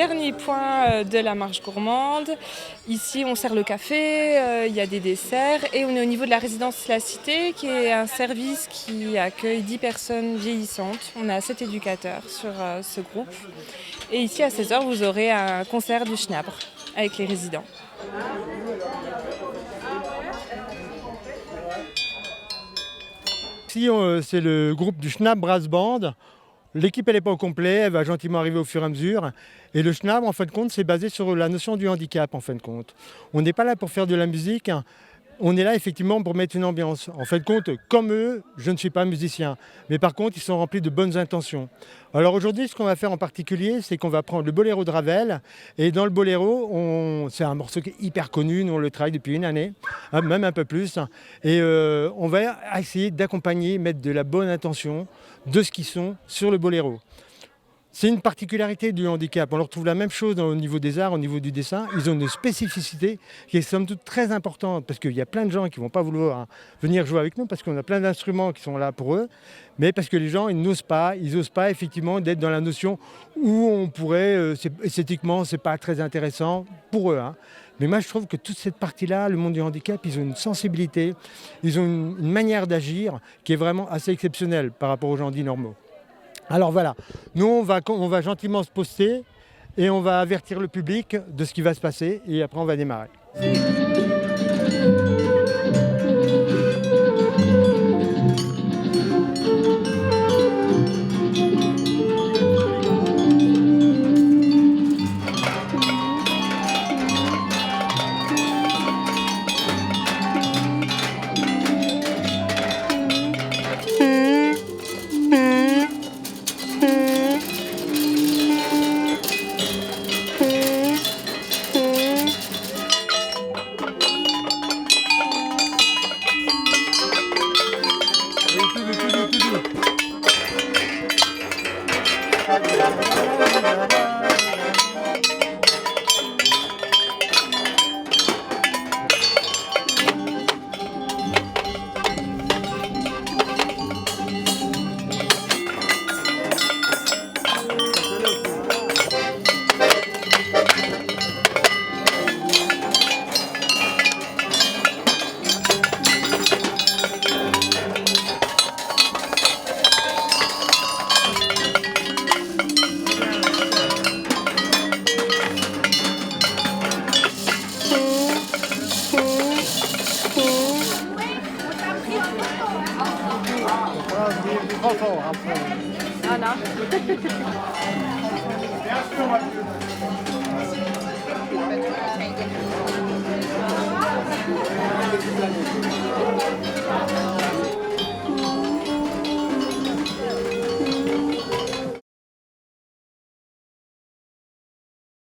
dernier point de la marche gourmande. Ici, on sert le café, il y a des desserts et on est au niveau de la résidence La Cité, qui est un service qui accueille 10 personnes vieillissantes. On a 7 éducateurs sur ce groupe. Et ici, à 16 h, vous aurez un concert du Schnabre avec les résidents. Ici, c'est le groupe du Schnabre Brass Band. L'équipe n'est pas au complet, elle va gentiment arriver au fur et à mesure. Et le Schnabre, en fin de compte, c'est basé sur la notion du handicap, en fin de compte. On n'est pas là pour faire de la musique, on est là effectivement pour mettre une ambiance. En fin de compte, comme eux, je ne suis pas musicien. Mais par contre, ils sont remplis de bonnes intentions. Alors aujourd'hui, ce qu'on va faire en particulier, c'est qu'on va prendre le boléro de Ravel. Et dans le boléro, c'est un morceau qui est hyper connu, nous on le travaille depuis une année, même un peu plus. Et on va essayer d'accompagner, mettre de la bonne intention de ce qu'ils sont sur le boléro. C'est une particularité du handicap. On retrouve la même chose au niveau des arts, au niveau du dessin. Ils ont une spécificité qui est somme toute très importante parce qu'il y a plein de gens qui ne vont pas vouloir venir jouer avec nous parce qu'on a plein d'instruments qui sont là pour eux, mais parce que les gens ils n'osent pas effectivement d'être dans la notion où on pourrait, esthétiquement, c'est pas très intéressant pour eux. Mais moi je trouve que toute cette partie-là, le monde du handicap, ils ont une sensibilité, ils ont une manière d'agir qui est vraiment assez exceptionnelle par rapport aux gens dits normaux. Alors voilà, nous on va gentiment se poster et on va avertir le public de ce qui va se passer et après on va démarrer. Voilà. Bien sûr,